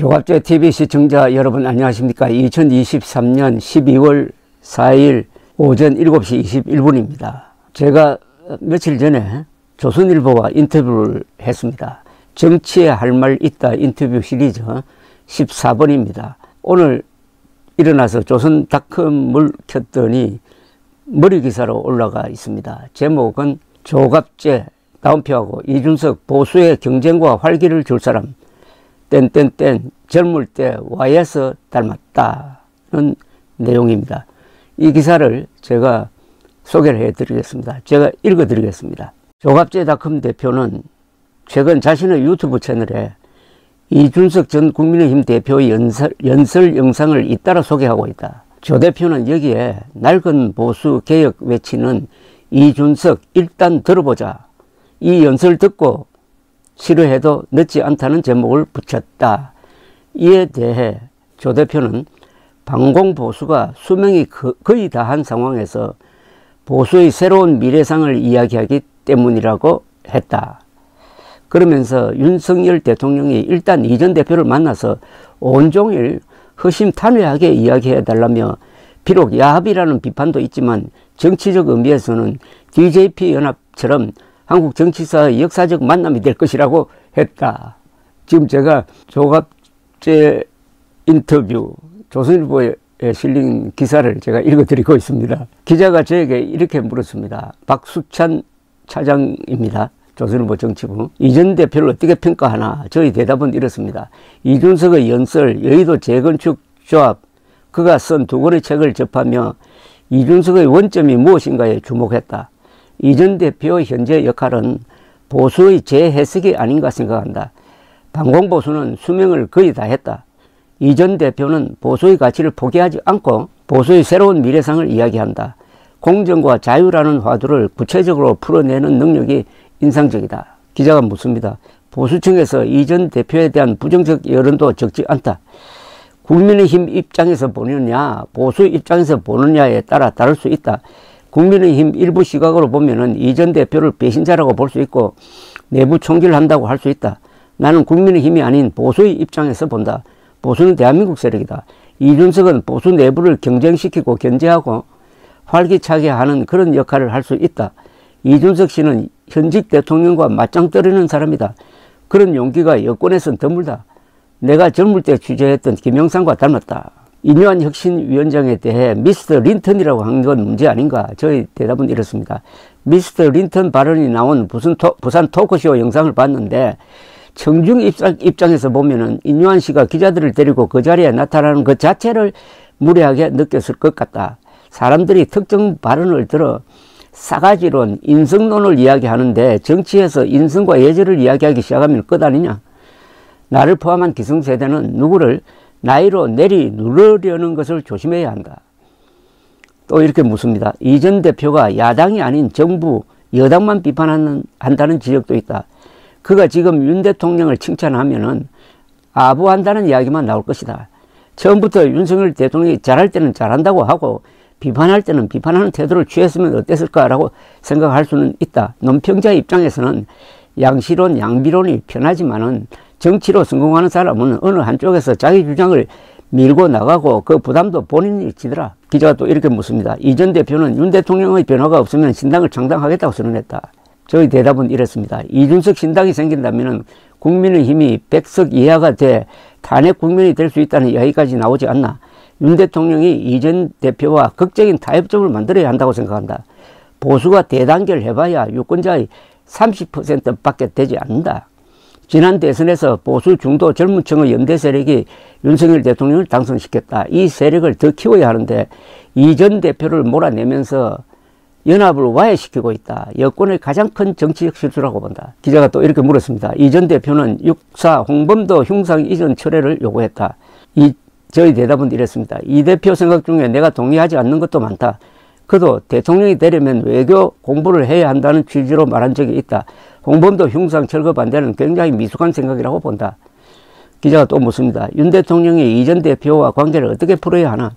조갑제 TV 시청자 여러분 안녕하십니까. 2023년 12월 4일 오전 7시 21분입니다. 제가 며칠 전에 조선일보와 인터뷰를 했습니다. 정치에 할 말 있다 인터뷰 시리즈 14번입니다. 오늘 일어나서 조선닷컴을 켰더니 머리 기사로 올라가 있습니다. 제목은 조갑제 다운표하고 이준석 보수의 경쟁과 활기를 줄 사람 땡땡땡 젊을 때 YS 닮았다는 내용입니다. 이 기사를 제가 소개를 해드리겠습니다. 제가 읽어드리겠습니다. 조갑제닷컴 대표는 최근 자신의 유튜브 채널에 이준석 전 국민의힘 대표의 연설 영상을 잇따라 소개하고 있다. 조 대표는 여기에 낡은 보수 개혁 외치는 이준석 일단 들어보자. 이 연설 듣고 싫어해도 늦지 않다는 제목을 붙였다. 이에 대해 조 대표는 반공보수가 수명이 거의 다한 상황에서 보수의 새로운 미래상을 이야기하기 때문이라고 했다. 그러면서 윤석열 대통령이 일단 이 전 대표를 만나서 온종일 허심탄회하게 이야기해달라며 비록 야합이라는 비판도 있지만 정치적 의미에서는 DJP 연합처럼 한국 정치사의 역사적 만남이 될 것이라고 했다. 지금 제가 조갑제 인터뷰 조선일보에 실린 기사를 제가 읽어드리고 있습니다. 기자가 저에게 이렇게 물었습니다. 박수찬 차장입니다. 조선일보 정치부. 이 전 대표를 어떻게 평가하나? 저희 대답은 이렇습니다. 이준석의 연설, 여의도 재건축 조합, 그가 쓴 두 권의 책을 접하며 이준석의 원점이 무엇인가에 주목했다. 이 전 대표의 현재 역할은 보수의 재해석이 아닌가 생각한다. 반공보수는 수명을 거의 다 했다. 이 전 대표는 보수의 가치를 포기하지 않고 보수의 새로운 미래상을 이야기한다. 공정과 자유라는 화두를 구체적으로 풀어내는 능력이 인상적이다. 기자가 묻습니다. 보수층에서 이 전 대표에 대한 부정적 여론도 적지 않다. 국민의힘 입장에서 보느냐 보수 입장에서 보느냐에 따라 다를 수 있다. 국민의힘 일부 시각으로 보면은 이 전 대표를 배신자라고 볼 수 있고 내부 총질을 한다고 할 수 있다. 나는 국민의힘이 아닌 보수의 입장에서 본다. 보수는 대한민국 세력이다. 이준석은 보수 내부를 경쟁시키고 견제하고 활기차게 하는 그런 역할을 할 수 있다. 이준석 씨는 현직 대통령과 맞짱 뜨려는 사람이다. 그런 용기가 여권에선 드물다. 내가 젊을 때 취재했던 김영삼과 닮았다. 이뇨한 혁신위원장에 대해 미스터 린턴이라고 한 건 문제 아닌가? 저희 대답은 이렇습니다. 미스터 린턴 발언이 나온 부산 토크쇼 영상을 봤는데 청중 입장에서 보면은 이뇨한 씨가 기자들을 데리고 그 자리에 나타나는 것 자체를 무례하게 느꼈을 것 같다. 사람들이 특정 발언을 들어 싸가지론, 인성론을 이야기하는데 정치에서 인성과 예절을 이야기하기 시작하면 끝 아니냐? 나를 포함한 기성세대는 누구를 나이로 내리누르려는 것을 조심해야 한다. 또 이렇게 묻습니다. 이 전 대표가 야당이 아닌 정부, 여당만 비판한다는 지적도 있다. 그가 지금 윤 대통령을 칭찬하면은 아부한다는 이야기만 나올 것이다. 처음부터 윤석열 대통령이 잘할 때는 잘한다고 하고 비판할 때는 비판하는 태도를 취했으면 어땠을까라고 생각할 수는 있다. 논평자 입장에서는 양시론, 양비론이 편하지만은 정치로 성공하는 사람은 어느 한쪽에서 자기 주장을 밀고 나가고 그 부담도 본인이 지더라. 기자가 또 이렇게 묻습니다. 이 전 대표는 윤 대통령의 변화가 없으면 신당을 창당하겠다고 선언했다. 저희 대답은 이랬습니다. 이준석 신당이 생긴다면 국민의힘이 100석 이하가 돼 탄핵 국면이 될 수 있다는 이야기까지 나오지 않나. 윤 대통령이 이 전 대표와 극적인 타협점을 만들어야 한다고 생각한다. 보수가 대단결 해봐야 유권자의 30%밖에 되지 않는다. 지난 대선에서 보수 중도 젊은 층의 연대 세력이 윤석열 대통령을 당선시켰다. 이 세력을 더 키워야 하는데 이 전 대표를 몰아내면서 연합을 와해시키고 있다. 여권의 가장 큰 정치적 실수라고 본다. 기자가 또 이렇게 물었습니다. 이 전 대표는 육사 홍범도 흉상 이전 철회를 요구했다. 저희 대답은 이랬습니다. 이 대표 생각 중에 내가 동의하지 않는 것도 많다. 그도 대통령이 되려면 외교 공부를 해야 한다는 취지로 말한 적이 있다. 홍범도 흉상 철거 반대는 굉장히 미숙한 생각이라고 본다. 기자가 또 묻습니다. 윤 대통령이 이 전 대표와 관계를 어떻게 풀어야 하나?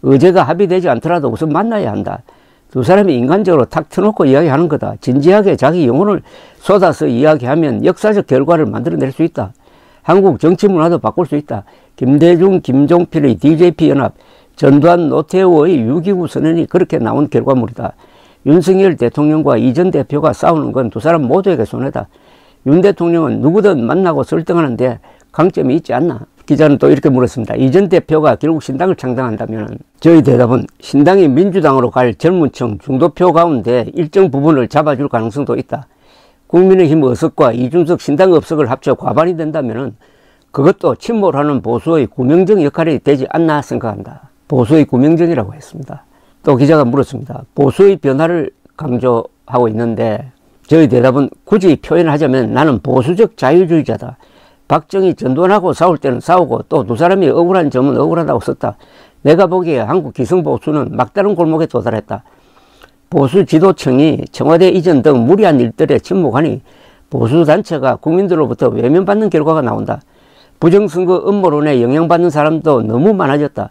의제가 합의되지 않더라도 우선 만나야 한다. 두 사람이 인간적으로 탁 트놓고 이야기하는 거다. 진지하게 자기 영혼을 쏟아서 이야기하면 역사적 결과를 만들어낼 수 있다. 한국 정치 문화도 바꿀 수 있다. 김대중, 김종필의 DJP 연합, 전두환, 노태우의 6.29 선언이 그렇게 나온 결과물이다. 윤석열 대통령과 이 전 대표가 싸우는 건 두 사람 모두에게 손해다. 윤 대통령은 누구든 만나고 설득하는데 강점이 있지 않나? 기자는 또 이렇게 물었습니다. 이 전 대표가 결국 신당을 창당한다면 저희 대답은 신당이 민주당으로 갈 젊은층 중도표 가운데 일정 부분을 잡아줄 가능성도 있다. 국민의힘 의석과 이준석 신당 의석을 합쳐 과반이 된다면 그것도 침몰하는 보수의 구명정 역할이 되지 않나 생각한다. 보수의 구명정이라고 했습니다. 또 기자가 물었습니다. 보수의 변화를 강조하고 있는데 저희 대답은 굳이 표현하자면 나는 보수적 자유주의자다. 박정희 전두환하고 싸울 때는 싸우고 또 두 사람이 억울한 점은 억울하다고 썼다. 내가 보기에 한국 기성보수는 막다른 골목에 도달했다. 보수 지도층이 청와대 이전 등 무리한 일들에 침묵하니 보수단체가 국민들로부터 외면받는 결과가 나온다. 부정선거 음모론에 영향받는 사람도 너무 많아졌다.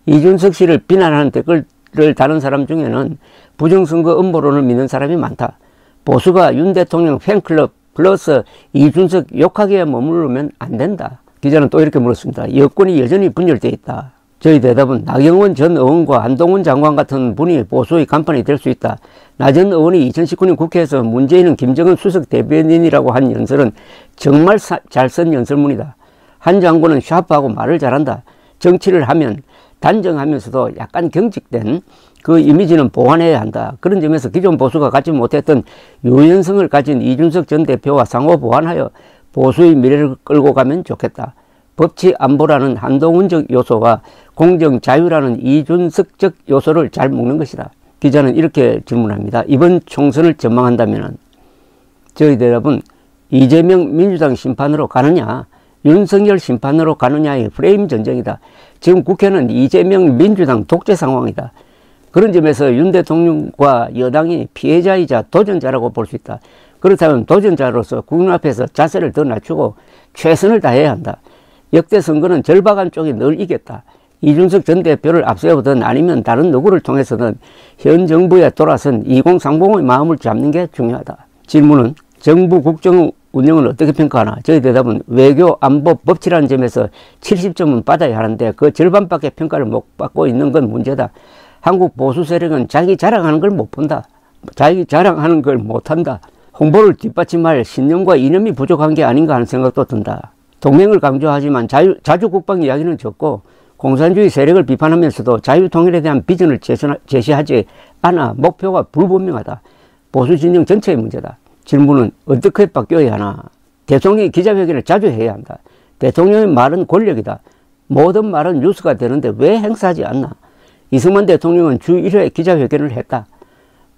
이준석 씨를 비난하는 댓글을 다는 사람 중에는 부정선거 음모론을 믿는 사람이 많다. 보수가 윤 대통령 팬클럽 플러스 이준석 욕하기에 머무르면 안 된다. 기자는 또 이렇게 물었습니다. 여권이 여전히 분열되어 있다. 저희 대답은 나경원 전 의원과 한동훈 장관 같은 분이 보수의 간판이 될 수 있다. 나 전 의원이 2019년 국회에서 문재인은 김정은 수석 대변인이라고 한 연설은 정말 잘 쓴 연설문이다. 한 장관은 샤프하고 말을 잘한다. 정치를 하면 단정하면서도 약간 경직된 그 이미지는 보완해야 한다. 그런 점에서 기존 보수가 갖지 못했던 유연성을 가진 이준석 전 대표와 상호 보완하여 보수의 미래를 끌고 가면 좋겠다. 법치 안보라는 한동훈적 요소와 공정 자유라는 이준석적 요소를 잘 묶는 것이다. 기자는 이렇게 질문합니다. 이번 총선을 전망한다면 저희 대답은 이재명 민주당 심판으로 가느냐 윤석열 심판으로 가느냐의 프레임 전쟁이다. 지금 국회는 이재명 민주당 독재 상황이다. 그런 점에서 윤 대통령과 여당이 피해자이자 도전자라고 볼 수 있다. 그렇다면 도전자로서 국민 앞에서 자세를 더 낮추고 최선을 다해야 한다. 역대 선거는 절박한 쪽이 늘 이겼다. 이준석 전 대표를 앞세우든 아니면 다른 누구를 통해서든 현 정부에 돌아선 2030의 마음을 잡는 게 중요하다. 질문은 정부 국정 운영을 어떻게 평가하나? 저희 대답은 외교, 안보, 법치라는 점에서 70점은 받아야 하는데 그 절반밖에 평가를 못 받고 있는 건 문제다. 한국 보수 세력은 자기 자랑하는 걸 못 본다. 자기 자랑하는 걸 못한다. 홍보를 뒷받침할 신념과 이념이 부족한 게 아닌가 하는 생각도 든다. 동맹을 강조하지만 자주 국방 이야기는 적고 공산주의 세력을 비판하면서도 자유통일에 대한 비전을 제시하지 않아 목표가 불분명하다. 보수 진영 전체의 문제다. 질문은 어떻게 바뀌어야 하나? 대통령이 기자회견을 자주 해야 한다. 대통령의 말은 권력이다. 모든 말은 뉴스가 되는데 왜 행사하지 않나? 이승만 대통령은 주 1회 기자회견을 했다.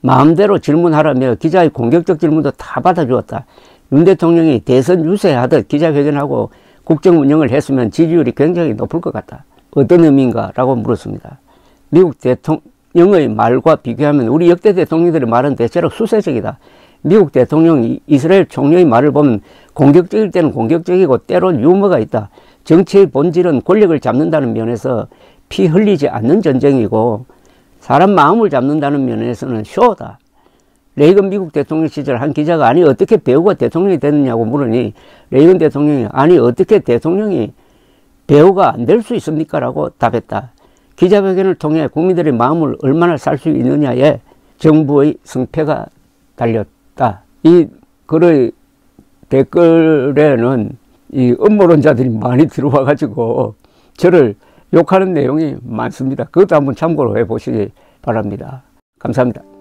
마음대로 질문하라며 기자의 공격적 질문도 다 받아주었다. 윤 대통령이 대선 유세하듯 기자회견하고 국정 운영을 했으면 지지율이 굉장히 높을 것 같다. 어떤 의미인가? 라고 물었습니다. 미국 대통령의 말과 비교하면 우리 역대 대통령들의 말은 대체로 수세적이다. 미국 대통령, 이스라엘 총리의 말을 보면 공격적일 때는 공격적이고 때론 유머가 있다. 정치의 본질은 권력을 잡는다는 면에서 피 흘리지 않는 전쟁이고 사람 마음을 잡는다는 면에서는 쇼다. 레이건 미국 대통령 시절 한 기자가 아니 어떻게 배우가 대통령이 됐느냐고 물으니 레이건 대통령이 아니 어떻게 대통령이 배우가 안 될 수 있습니까? 라고 답했다. 기자회견을 통해 국민들의 마음을 얼마나 살 수 있느냐에 정부의 승패가 달렸다. 이 글의 댓글에는 이 음모론자들이 많이 들어와 가지고 저를 욕하는 내용이 많습니다. 그것도 한번 참고로 해 보시기 바랍니다. 감사합니다.